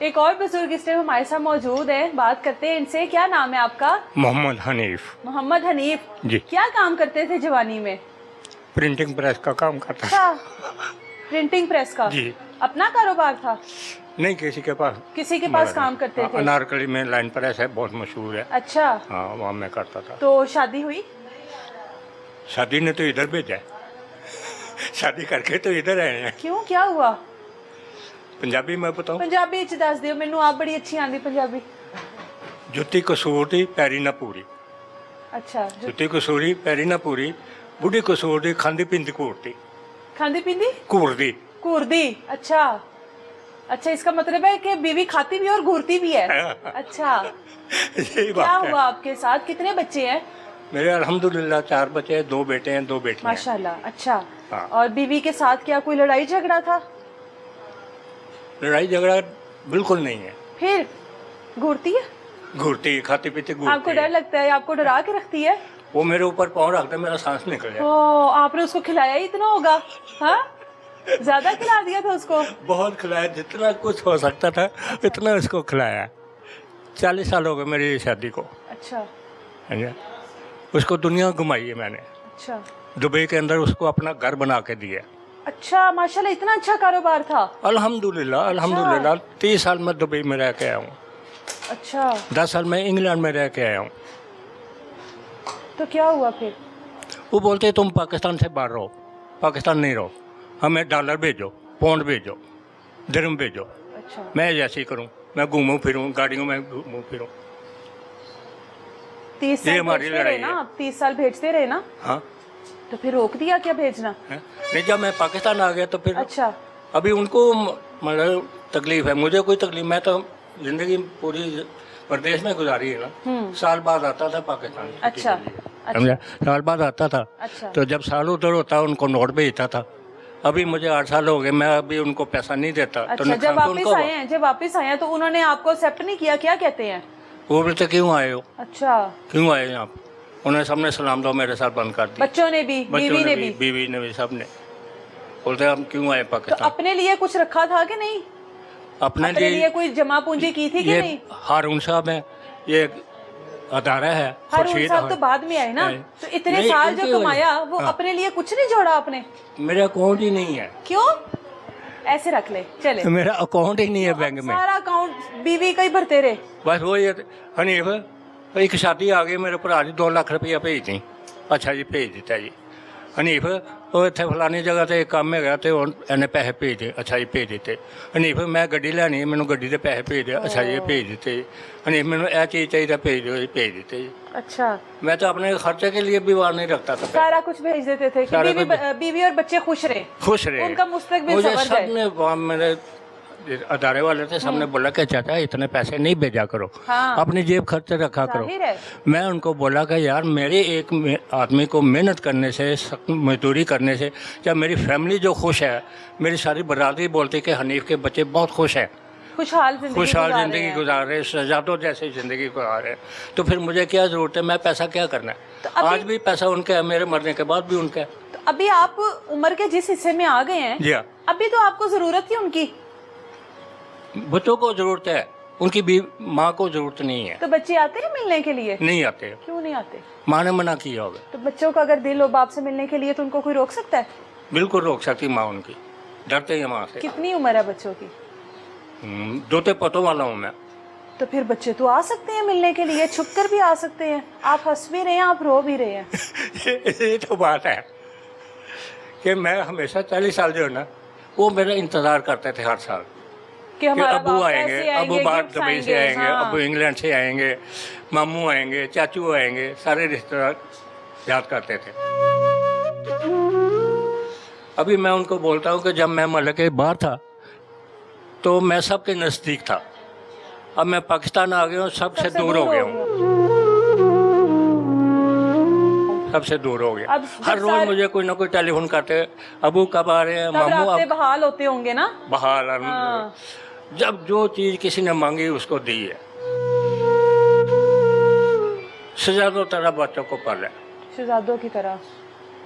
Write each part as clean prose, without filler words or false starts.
एक और बुजुर्ग इस टाइम हमारे साथ मौजूद है, बात करते हैं इनसे। क्या नाम है आपका? मोहम्मद हनीफ। मोहम्मद हनीफ जी। क्या काम करते थे जवानी में? प्रिंटिंग प्रेस का काम करता था। अच्छा, प्रिंटिंग प्रेस का। जी। अपना कारोबार था? नहीं, किसी के पास। किसी के पास काम करते थे? अनारकली में लाइन प्रेस है, बहुत मशहूर है। अच्छा, हाँ, वहाँ मैं करता था। तो शादी हुई? शादी ने तो इधर भेजा है। शादी करके तो इधर आए हैं। क्यों, क्या हुआ? पंजाबी मैं बताऊँ? पंजाबी च दस दियो मैनू, आप बड़ी अच्छी आंदी पंजाबी। जुत्ती कसूर दी पैरी ना पूरी। अच्छा, जुत्ती कसूरी पैरी ना पूरी, बुढ़ी कसूर दी खांदी पींदी घूरती। खांदी पींदी घूरदी। घूरदी। अच्छा अच्छा, इसका मतलब है कि बीवी खाती भी और घूरती भी है। अच्छा, यही क्या बात है। हुआ आपके साथ? कितने बच्चे हैं? मेरे अल्हम्दुलिल्लाह 4 बच्चे हैं, 2 बेटे हैं, 2 बेटियां हैं। माशाल्लाह। अच्छा, हाँ। और बीवी के साथ क्या कोई लड़ाई झगड़ा था? लड़ाई झगड़ा बिल्कुल नहीं है। फिर घूरती है? घूरती, खाती पीती घूरती। आपको डर लगता है? आपको डरा के रखती है? वो मेरे ऊपर पाँव रखते मेरा सांस निकल जाए। ओ, आपने उसको खिलाया ही इतना होगा? हाँ, ज्यादा खिला दिया था उसको? बहुत खिलाया, जितना कुछ हो सकता था इतना उसको खिलाया। 40 साल हो गए मेरी शादी को। अच्छा है ना? उसको दुनिया घुमाई है मैंने। अच्छा दुबई के अंदर उसको अपना घर बना के दिया। अच्छा, माशाल्लाह, इतना अच्छा कारोबार था। अल्हम्दुलिल्लाह अल्हम्दुलिल्लाह। 30 साल मैं दुबई में रह के आया हूँ। अच्छा, 10 साल मैं इंग्लैंड में रह के आया हूँ। तो क्या हुआ फिर? वो बोलते तुम पाकिस्तान से बाहर रहो, पाकिस्तान नहीं रहो, हमें डॉलर भेजो, पौंड भेजो, दिरहम भेजो। अच्छा, मैं जैसे ही करूँ, मैं घूमूं फिरूं, गाड़ियों में घूमूं फिरूं। 30 ये साल हमारी भेजते रहे लड़ाई ना है। आप? 30 साल भेजते रहे ना? हाँ। तो फिर रोक दिया क्या भेजना? है? नहीं, जब मैं पाकिस्तान आ गया तो फिर अच्छा अभी उनको मतलब तकलीफ है, मुझे कोई तकलीफ। मैं तो जिंदगी पूरी प्रदेश में गुजारी है ना। साल बाद आता था पाकिस्तान छुट्टी अच्छा के लिए। अच्छा समझा? साल बाद आता था। अच्छा। तो जब साल उधर होता उनको नोट भेजता था। अभी मुझे 8 साल हो गए, मैं अभी उनको पैसा नहीं देता। तो अच्छा, नुकसान जब तो वापस उनको आए हैं, जब वापस आए हैं तो उन्होंने आपको एक्सेप्ट नहीं किया? क्या कहते हैं? वो बोलते क्यों आए हो, अच्छा, क्यों आए यहाँ पे? उन्होंने सबने सलाम दो मेरे साथ बंद कर दी। बच्चों ने भी, बच्चों बीवी ने भी? बीवी ने भी, सबने। बोलते हम क्यों आए तो पाकिस्तान। अपने लिए कुछ रखा था कि नहीं? अपने लिए कोई जमा पूंजी की थी कि ये नहीं? हारून साहब है, ये अदारा है हारून खुर्शीद। साहब तो बाद में आए ना। है। तो इतने नहीं, साल जो इनकी कमाया वो हाँ। अपने लिए कुछ नहीं जोड़ा आपने? मेरा अकाउंट ही नहीं है। क्यों? ऐसे रख ले चले। मेरा अकाउंट ही नहीं है बैंक में। सारा अकाउंट बीवी का ही भरते रहे? बस वो ये हनीफ एक शादी आ गई मेरे भरा जी 2 लाख रुपया भेज दी। अच्छा जी भेज दिता जी। हनीफ वो इतने फलानी जगह ते काम है तो इन्हें पैसे भेज दे। अच्छा जी भेज दिते। हनीफ मैं गड्डी लैनी है, मैंने गड्डी के पैसे भेज दे। अच्छा जी भेज दिते। हनीफ मैंने यह चीज़ चाहिए भेज दो, भेज दिते जी। अच्छा, मैं तो अपने खर्चे के लिए भी वहाँ नहीं रखता था। सारा कुछ भेज देते थे कि सारा बीवी और बच्चे खुश रहे, खुश रहे, उनका मुस्तकबिल मुझे संवर जाए। सबने वहाँ मेरे अदारे वाले थे, सबने बोला कि चाचा इतने पैसे नहीं भेजा करो। हाँ। अपनी जेब खर्च रखा करो। जाहिर है। मैं उनको बोला कि यार मेरे एक आदमी को मेहनत करने से, सख्त मजदूरी करने से, जब मेरी फैमिली जो खुश है, मेरी सारी बरादरी बोलती कि हनीफ के बच्चे बहुत खुश हैं, खुशहाल खुशहाल गुजार रहे ज़िंदगी हैं। गुजार रहे, शहजादों जैसी ज़िंदगी गुजार रहे हैं, तो फिर मुझे क्या ज़रूरत है? मैं पैसा क्या करना है? तो अभी- आज भी पैसा उनका है, मेरे मरने के बाद भी उनका है। तो अभी आप उम्र के जिस हिस्से में आ गए हैं, जी हाँ। अभी तो आपको जरूरत ही उनकी। बच्चों को ज़रूरत है, उनकी भी माँ को ज़रूरत नहीं है। तो बच्चे आते हैं मिलने के लिए? नहीं आते, क्यों नहीं आते? माँ ने मना किया होगा। तो बच्चों का अगर दिल हो बाप से मिलने के लिए तो उनको कोई रोक सकता है? बिल्कुल रोक सकती माँ उनकी, डरते हैं माँ से। कितनी उम्र है बच्चों की? दोते पोतों वाला हूँ मैं। तो फिर बच्चे तो आ सकते हैं मिलने के लिए, छुप कर भी आ सकते हैं। आप हंस भी रहे हैं, आप रो भी रहे हैं। ये तो बात है कि मैं हमेशा 40 साल जो है ना, वो मेरा इंतज़ार करते थे हर साल कि कि हमारा अबू बाप आएंगे, ऐसे अबू बाहर गिफ्ट्स दुबई से आएंगे, हाँ। अबू इंग्लैंड से आएंगे, मामू आएंगे, चाचू आएंगे, सारे रिश्तेदार याद करते थे। अभी मैं उनको बोलता हूँ कि जब मैं मलक के बाहर था तो मैं सबके नज़दीक था, अब मैं पाकिस्तान आ गया हूँ, सबसे दूर हो गया हूँ, सबसे दूर हो गया। अब हर रोज मुझे कोई ना कोई टेलीफोन करते, अबू कब आ रहे हैं, तब मामू रास्ते अब बहाल होते होंगे ना? बहाल। हाँ। जब जो चीज़ किसी ने मांगी उसको दी है। शहजादों तरह बच्चों को पाला है। शहजादों की तरह।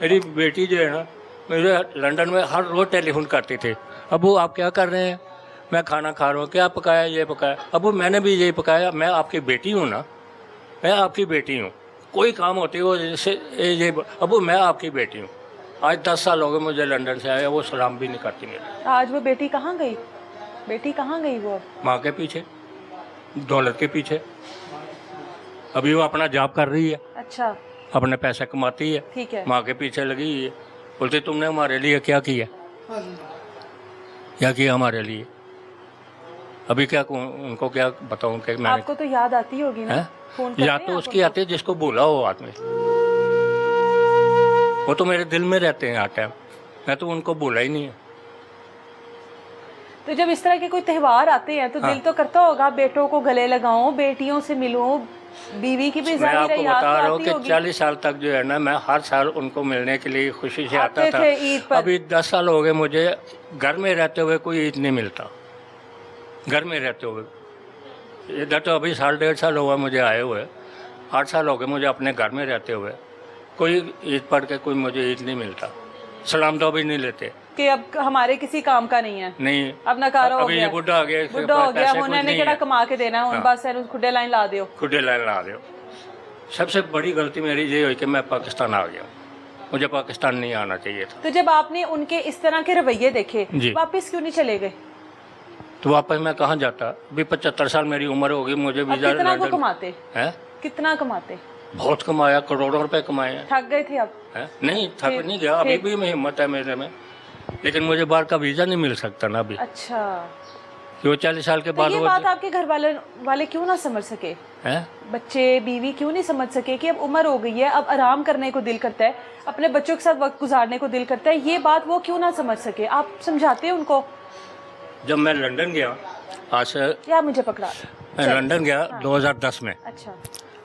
मेरी बेटी जो है ना, मुझे लंदन में हर रोज टेलीफोन करती थी, अबू आप क्या कर रहे हैं, मैं खाना खा रहा हूँ, क्या पकाया, ये पकाया। अब मैंने भी यही पकाया, मैं आपकी बेटी हूँ ना, मैं आपकी बेटी हूँ। कोई काम होती हो जैसे ये, अब मैं आपकी बेटी हूँ। आज 10 साल हो गए मुझे लंदन से आया, वो सलाम भी नहीं करती मेरे। आज वो बेटी कहाँ गई? बेटी कहाँ गई वो अब? माँ के पीछे, दौलत के पीछे। अभी वो अपना जॉब कर रही है, अच्छा, अपने पैसे कमाती है, ठीक है। माँ के पीछे लगी हुई है। बोलती तुमने हमारे लिए क्या किया, क्या किया हमारे लिए। अभी क्या उनको क्या बताऊं कि मैंने। आपको तो याद आती होगी ना? फोन करते याद हैं तो आप उसकी उनको? आती है जिसको बोला हो आदमी। वो तो मेरे दिल में रहते हैं हर टाइम, मैं तो उनको बोला ही नहीं है। तो जब इस तरह के कोई त्योहार आते हैं तो दिल तो करता होगा बेटों को गले लगाऊं, बेटियों से मिलूं, बीवी की भी मैं जाहिर है आपको याद बता तो रहा हूँ आती कि होगी। 40 साल तक जो है ना, मैं हर साल उनको मिलने के लिए खुशी से आता आते था। थे ईद पर। अभी 10 साल हो गए मुझे घर में रहते हुए, कोई ईद नहीं मिलता घर में रहते हुए। इधर तो अभी 1.5 साल हुआ मुझे आए हुए, 8 साल हो गए मुझे अपने घर में रहते हुए। कोई ईद पढ़ के कोई मुझे ईद नहीं मिलता, सलाम तो भी नहीं लेते कि अब हमारे किसी काम का नहीं है, नहीं। अब नकारा हो अभी गया, ये बुढ़ा हो गया, इसके बुढ़ा पास हो गया, पैसे ਹੁਣ कुछ ਇਹਨੇ नहीं ਕਿਹੜਾ है। कमा के देना ਹੁਣ हाँ। बस ਇਹਨੂੰ खुडे लाइन ला दियो। खुदे लाइन ला दो। सबसे बड़ी गलती मेरी ये हुई कि मैं पाकिस्तान आ गया, मुझे पाकिस्तान नहीं आना चाहिए था। तो जब आपने उनके इस तरह के रवैये देखे, जी। वापस क्यों नहीं चले गए? तो वापस मैं कहाँ जाता, अभी 75 साल मेरी उम्र होगी, मुझे अब वीजा कितना को लंदन कमाते? है। कितना कमाते? बहुत कमाया, करोड़ों रुपए कमाए हैं। थक गए थे अब? है? नहीं थक फिर- नहीं गया, अभी फिर- भी मैं हिम्मत है मेरे में, लेकिन मुझे बाहर का वीजा नहीं मिल सकता ना अभी। अच्छा, कि वो 40 साल के तो बाद ये वो बात आपके घर वाले क्यों ना समझ सके? है। बच्चे बीवी क्यों नहीं समझ सके कि अब उम्र हो गई है, अब आराम करने को दिल करता है, अपने बच्चों के साथ वक्त गुजारने को दिल करता है, ये बात वो क्यों ना समझ सके? आप समझाते हैं उनको? जब मैं लंदन गया, आज से या मुझे पकड़ा? मैं लंदन गया 2010 में। अच्छा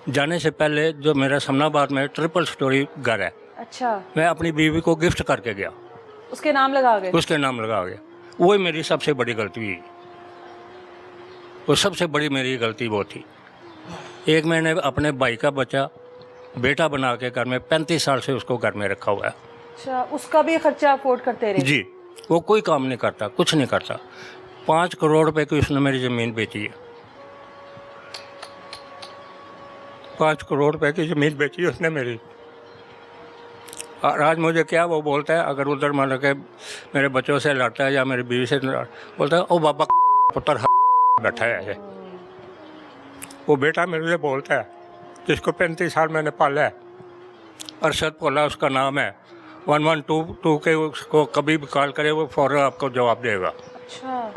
जाने से पहले जो मेरा समनाबाद में ट्रिपल स्टोरी घर है, अच्छा, मैं अपनी बीवी को गिफ्ट करके गया, उसके नाम लगा गए? उसके नाम लगा गया। वही मेरी सबसे बड़ी गलती हुई, वो सबसे बड़ी मेरी गलती वो थी। एक मैंने अपने भाई का बच्चा बेटा बना के घर में 35 साल से उसको घर में रखा हुआ है। अच्छा, उसका भी खर्चा अफोर्ड करते रहे? जी, वो कोई काम नहीं करता, कुछ नहीं करता। 5 करोड़ रुपए की उसने मेरी ज़मीन बेची है, 5 करोड़ रुपए की ज़मीन बेची है उसने मेरी। और आज मुझे क्या वो बोलता है, अगर उधर मान लो कि मेरे बच्चों से लड़ता है या मेरी बीवी से बोलता है, ओ बाबा पुत्र बैठा है ऐसे। वो बेटा मेरे से बोलता है, जिसको 35 साल मैंने पाला है, अरशद पोला उसका नाम है, 1122 के, उसको कभी भी कॉल करे वो फौरन आपको जवाब देगा। अच्छा,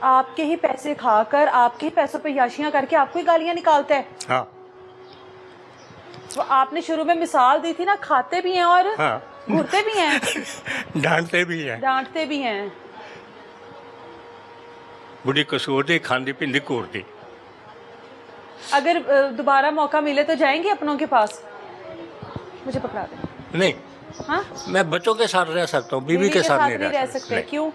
आपके ही पैसे खाकर, आपके ही पैसों पे याशियां करके आपको ही गालियां निकालता है? हाँ तो आपने शुरू में मिसाल दी थी ना, खाते भी हैं और हाँ घूरते भी हैं, डांटते भी हैं। डांटते भी हैं। बुढ़ी कसूर दी, खांदी पिंदी कूर दी। अगर दोबारा मौका मिले तो जाएंगे अपनों के पास? मुझे पकड़ा दे। नहीं, हाँ, मैं बच्चों के साथ रह सकता हूँ, बीवी के साथ नहीं रह सकता। नहीं। क्यों?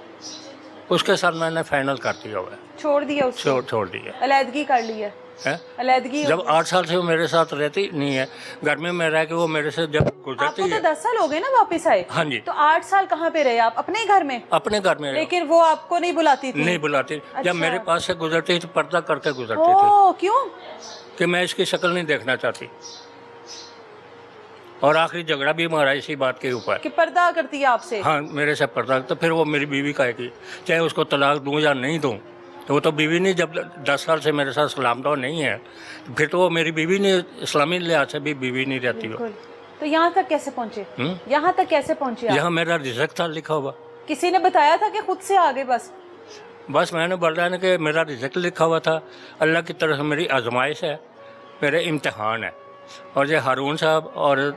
उसके साथ मैंने फाइनल कर दिया हुआ है, छोड़ दिया उसको? छोड़ दिया अलैदगी कर ली है? है। अलैदगी जब 8 साल से वो मेरे साथ रहती नहीं है, घर में मैं रह के वो मेरे से जब गुजरती आपको तो है। 10 साल हो गए ना वापस आए? हाँ जी। तो 8 साल कहाँ पे रहे आप? अपने ही घर में? अपने घर में लेकिन वो आपको नहीं बुलाती थी? नहीं बुलाती। अच्छा। जब मेरे पास से गुजरती तो पर्दा करके गुजरती थी ओ, क्यों? कि मैं इसकी शक्ल नहीं देखना चाहती। और आखिरी झगड़ा भी हमारा इसी बात के ऊपर। कि पर्दा करती है आपसे? हाँ, मेरे से पर्दा। तो फिर वो मेरी बीवी का है कि चाहे उसको तलाक दूं या नहीं दूं, तो वो तो बीवी नहीं, जब 10 साल से मेरे साथ सलाम तो नहीं है, फिर तो वो मेरी बीवी नहीं, इस्लामी लिहाज से भी बीवी नहीं रहती वो। बिल्कुल। तो यहाँ तक कैसे पहुँचे? यहाँ तक कैसे पहुँचे आप? यहाँ मेरा रिज़्क था लिखा हुआ। किसी ने बताया था कि खुद से आगे? बस मैंने बताया ना कि मेरा रिज़्क लिखा हुआ था, अल्लाह की तरफ से मेरी आजमाइश है, मेरे इम्तिहान है। और ये हारून साहब और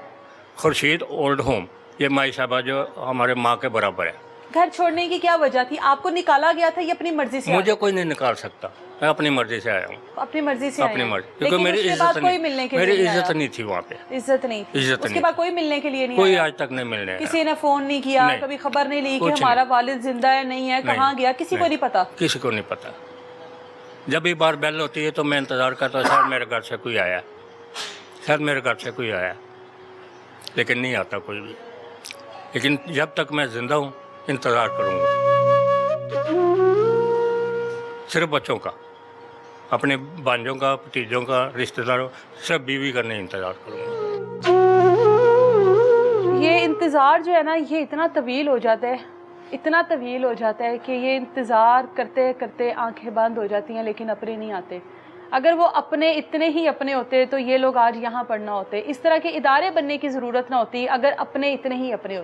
खुर्शीद ओल्ड होम, ये माई साहबा जो हमारे माँ के बराबर है। घर छोड़ने की क्या वजह थी? आपको निकाला गया था या अपनी मर्जी से? मुझे कोई नहीं निकाल सकता, मैं अपनी मर्जी से आया हूँ। अपनी मर्जी से अपनी आए हैं। मर्जी, लेकिन क्योंकि मेरी उसके इज्जत बाद कोई नहीं, मिलने के मेरी लिए नहीं इज्जत आया? नहीं थी वहाँ पे। इज्जत नहीं थी? इज्जत उसके नहीं। बाद कोई मिलने के लिए नहीं कोई आया? आज तक नहीं मिलने आया। किसी ने फोन नहीं किया, नहीं। कभी खबर नहीं ली कि कुछ हमारा वालिद जिंदा है नहीं है, कहाँ गया, किसी को नहीं पता? किसी को नहीं पता। जब भी बार बेल होती है तो मैं इंतज़ार करता हूँ, शायद मेरे घर से कोई आया, शायद मेरे घर से कोई आया, लेकिन नहीं आता कोई भी। लेकिन जब तक मैं ज़िंदा हूँ इंतज़ार करूँगा। सिर्फ बच्चों का, अपने भांजों का, भतीजों का, रिश्तेदारों, सिर्फ बीवी करने इंतज़ार करूँगा। ये इंतज़ार जो है ना, ये इतना तवील हो जाता है, इतना तवील हो जाता है कि ये इंतज़ार करते करते आंखें बंद हो जाती हैं, लेकिन अपने नहीं आते। अगर वो अपने इतने ही अपने होते तो ये लोग आज यहाँ पढ़ना होते। इस तरह के इदारे बनने की ज़रूरत ना होती अगर अपने इतने ही अपने होते।